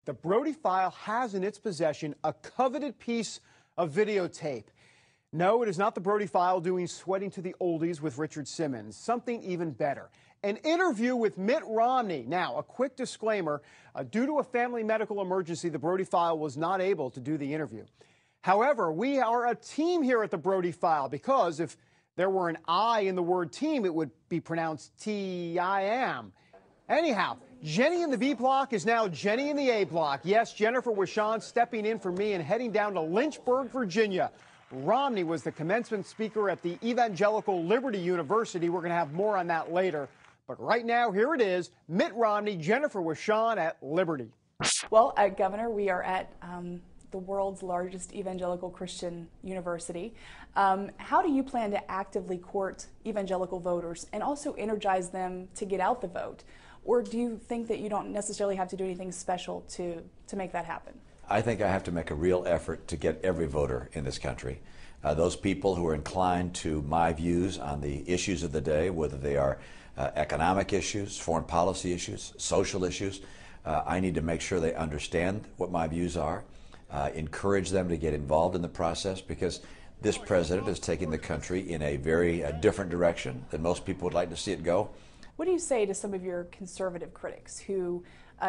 The Brody file has in its possession a coveted piece of videotape. No, it is not the Brody file doing Sweating to the Oldies with Richard Simmons. Something even better. An interview with Mitt Romney. Now, a quick disclaimer. Due to a family medical emergency, the Brody file was not able to do the interview. However, we are a team here at the Brody file because if there were an I in the word team, it would be pronounced T-I-M. Anyhow, Jenny in the B block is now Jenny in the A block. Yes, Jennifer Wishon stepping in for me and heading down to Lynchburg, Virginia. Romney was the commencement speaker at the Evangelical Liberty University. We're going to have more on that later. But right now, here it is, Mitt Romney, Jennifer Wishon at Liberty. Well, Governor, we are at the world's largest evangelical Christian university. How do you plan to actively court evangelical voters and also energize them to get out the vote? Or do you think that you don't necessarily have to do anything special to make that happen? I think I have to make a real effort to get every voter in this country. Those people who are inclined to my views on the issues of the day, whether they are economic issues, foreign policy issues, social issues, I need to make sure they understand what my views are, encourage them to get involved in the process, because this president is taking the country in a very different direction than most people would like to see it go. What do you say to some of your conservative critics who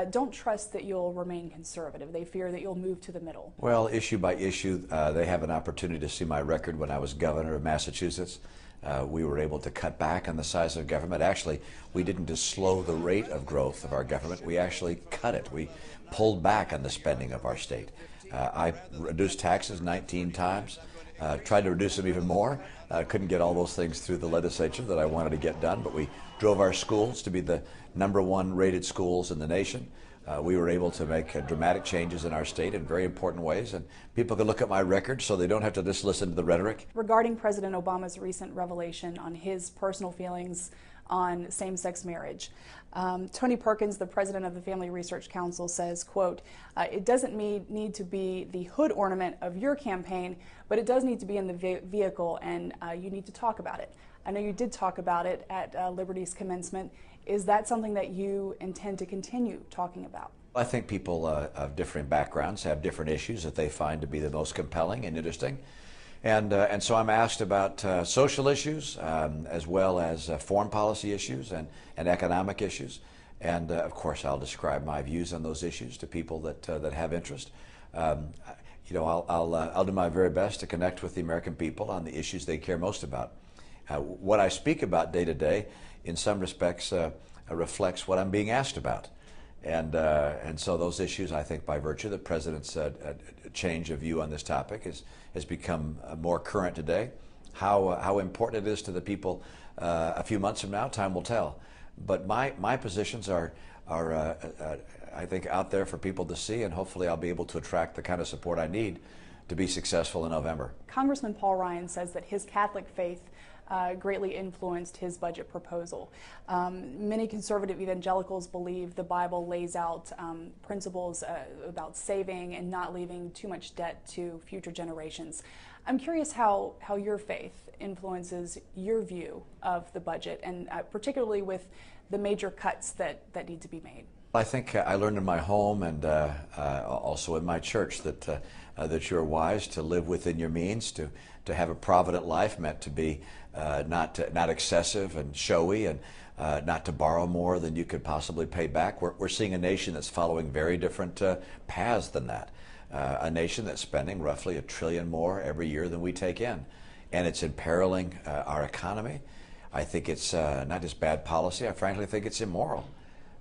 don't trust that you'll remain conservative? They fear that you'll move to the middle. Well, issue by issue, they have an opportunity to see my record when I was governor of Massachusetts. We were able to cut back on the size of government. Actually, we didn't just slow the rate of growth of our government, we actually cut it. We pulled back on the spending of our state. I reduced taxes 19 times, tried to reduce them even more. Couldn't get all those things through the legislature that I wanted to get done, but we drove our schools to be the #1 rated schools in the nation. We were able to make dramatic changes in our state in very important ways, and people can look at my record so they don't have to just listen to the rhetoric. Regarding President Obama's recent revelation on his personal feelings on same-sex marriage, Tony Perkins, the president of the Family Research Council, says, quote, it doesn't need to be the hood ornament of your campaign, but it does need to be in the vehicle, and you need to talk about it. I know you did talk about it at Liberty's commencement. Is that something that you intend to continue talking about? I think people of different backgrounds have different issues that they find to be the most compelling and interesting. And so I'm asked about social issues as well as foreign policy issues and economic issues. And of course, I'll describe my views on those issues to people that have interest. You know, I'll do my very best to connect with the American people on the issues they care most about. What I speak about day to day, in some respects, reflects what I'm being asked about. And so those issues, I think, by virtue of the President's change of view on this topic, has become more current today. How important it is to the people a few months from now, time will tell. But my positions are I think, out there for people to see, and hopefully I'll be able to attract the kind of support I need to be successful in November. Congressman Paul Ryan says that his Catholic faith greatly influenced his budget proposal. Many conservative evangelicals believe the Bible lays out principles about saving and not leaving too much debt to future generations. I'm curious how your faith influences your view of the budget, and particularly with the major cuts that need to be made. I think I learned in my home and also in my church that you're wise to live within your means, to have a provident life, meant to be not excessive and showy, and not to borrow more than you could possibly pay back. We're seeing a nation that's following very different paths than that. A nation that's spending roughly $1 trillion more every year than we take in, and it's imperiling our economy. I think it's not just bad policy. I frankly think it's immoral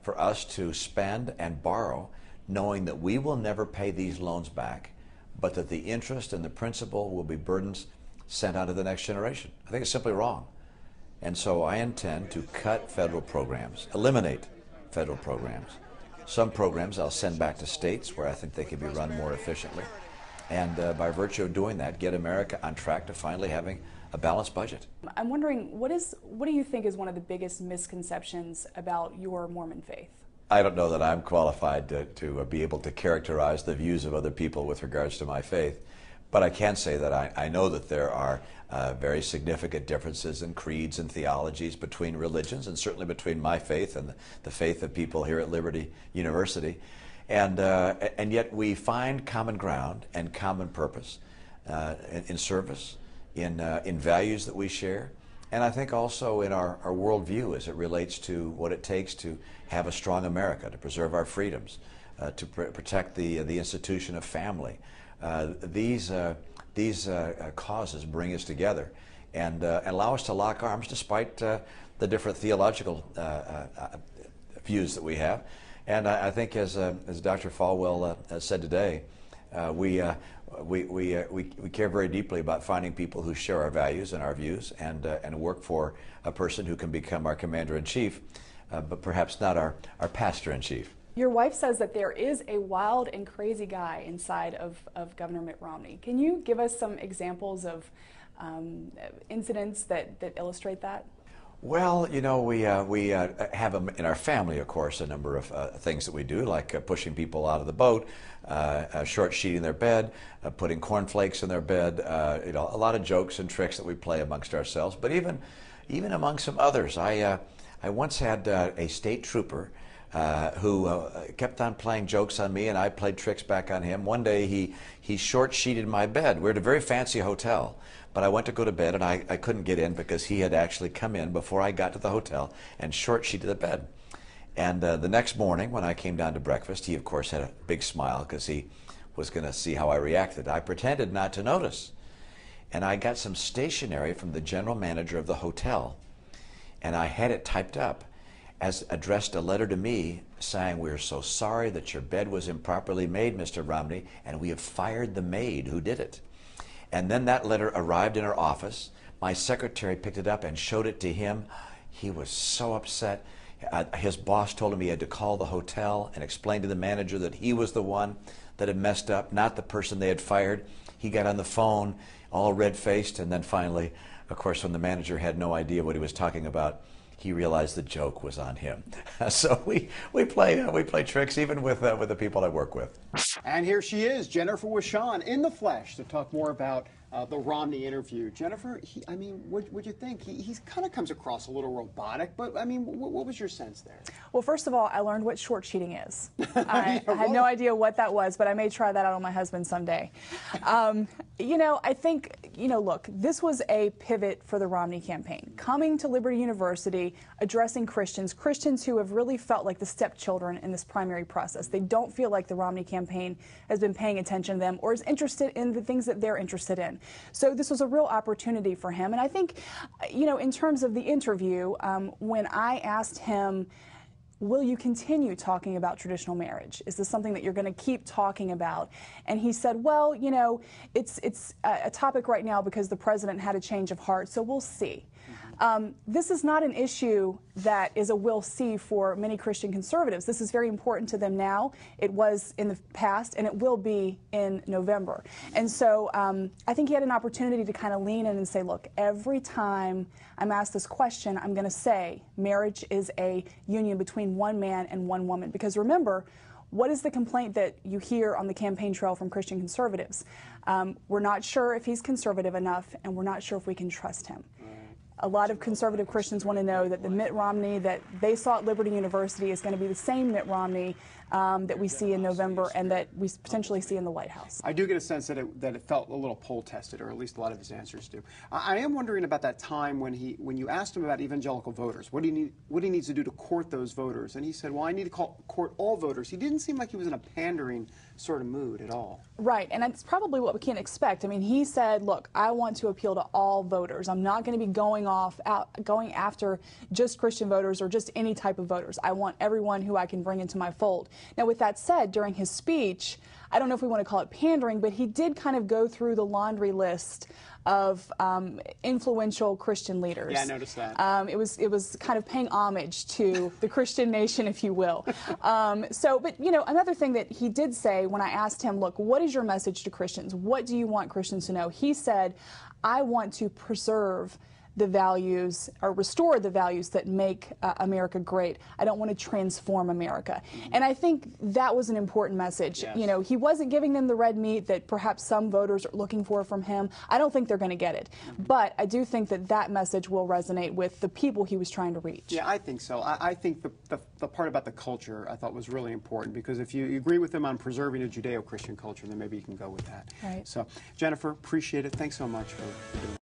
for us to spend and borrow knowing that we will never pay these loans back, but that the interest and the principal will be burdens sent on to the next generation. I think it's simply wrong. And so I intend to cut federal programs, eliminate federal programs. Some programs I'll send back to states where I think they can be run more efficiently. And by virtue of doing that, get America on track to finally having a balanced budget. I'm wondering, what do you think is one of the biggest misconceptions about your Mormon faith? I don't know that I'm qualified to be able to characterize the views of other people with regards to my faith, but I can say that I know that there are very significant differences in creeds and theologies between religions, and certainly between my faith and the faith of people here at Liberty University. And yet we find common ground and common purpose in service, in values that we share, and I think also in our worldview as it relates to what it takes to have a strong America, to preserve our freedoms, to protect the institution of family. These causes bring us together and allow us to lock arms despite the different theological views that we have. And I think, as Dr. Falwell said today, we care very deeply about finding people who share our values and our views, and work for a person who can become our commander-in-chief, but perhaps not our pastor-in-chief. Your wife says that there is a wild and crazy guy inside of Governor Mitt Romney. Can you give us some examples of incidents that illustrate that? Well, you know, we have in our family, of course, a number of things that we do, like pushing people out of the boat, short sheeting their bed, putting cornflakes in their bed, you know, a lot of jokes and tricks that we play amongst ourselves, but even among some others. I once had a state trooper who kept on playing jokes on me, and I played tricks back on him. One day he short-sheeted my bed. We're at a very fancy hotel, but I went to go to bed, and I couldn't get in because he had actually come in before I got to the hotel and short-sheeted the bed. And the next morning when I came down to breakfast, he of course had a big smile because he was going to see how I reacted. I pretended not to notice, and I got some stationery from the general manager of the hotel, and I had it typed up as addressed a letter to me saying, "We're so sorry that your bed was improperly made, Mr. Romney, and we have fired the maid who did it." And then that letter arrived in our office. My secretary picked it up and showed it to him. He was so upset. His boss told him he had to call the hotel and explain to the manager that he was the one that had messed up, not the person they had fired. He got on the phone all red-faced, and then finally, of course, when the manager had no idea what he was talking about, he realized the joke was on him. So we play tricks even with the people I work with. And here she is, Jennifer Wishon, in the flesh to talk more about the Romney interview. Jennifer, I mean, what'd you think? He kind of comes across a little robotic, but I mean, what was your sense there? Well, first of all, I learned what short sheeting is. I had no idea what that was, but I may try that out on my husband someday. You know, I think, you know, look, this was a pivot for the Romney campaign. Coming to Liberty University, addressing Christians who have really felt like the stepchildren in this primary process. They don't feel like the Romney campaign has been paying attention to them or is interested in the things that they're interested in. So this was a real opportunity for him. And I think, you know, in terms of the interview, when I asked him, will you continue talking about traditional marriage? Is this something that you're going to keep talking about? And he said, well, you know, it's a topic right now because the president had a change of heart, so we'll see. This is not an issue that is a will see for many Christian conservatives. This is very important to them now. It was in the past, and it will be in November. And so I think he had an opportunity to kind of lean in and say, look, every time I'm asked this question, I'm going to say marriage is a union between one man and one woman. Because remember, what is the complaint that you hear on the campaign trail from Christian conservatives? We're not sure if he's conservative enough, and we're not sure if we can trust him. A lot of conservative Christians want to know that the Mitt Romney that they saw at Liberty University is going to be the same Mitt Romney that we see in November and that we potentially see in the White House. I do get a sense that it felt a little poll-tested, or at least a lot of his answers do. I am wondering about that time when you asked him about evangelical voters, what he needs to do to court those voters, and he said, well, I need to court all voters. He didn't seem like he was in a pandering sort of mood at all. Right, and that's probably what we can expect. I mean, he said, look, I want to appeal to all voters. I'm not going to be going after just Christian voters or just any type of voters. I want everyone who I can bring into my fold. Now, with that said, during his speech, I don't know if we want to call it pandering, but he did kind of go through the laundry list of influential Christian leaders. Yeah, I noticed that. It was kind of paying homage to the Christian nation, if you will. But you know, another thing that he did say when I asked him, look, what is your message to Christians? What do you want Christians to know? He said, I want to preserve the values or restore the values that make America great. I don't want to transform America. And I think that was an important message. Yes. You know, he wasn't giving them the red meat that perhaps some voters are looking for from him. I don't think they're going to get it. But I do think that that message will resonate with the people he was trying to reach. Yeah, I think so. I think the part about the culture I thought was really important, because if you agree with him on preserving a Judeo-Christian culture, then maybe you can go with that. Right. So, Jennifer, appreciate it. Thanks so much for doing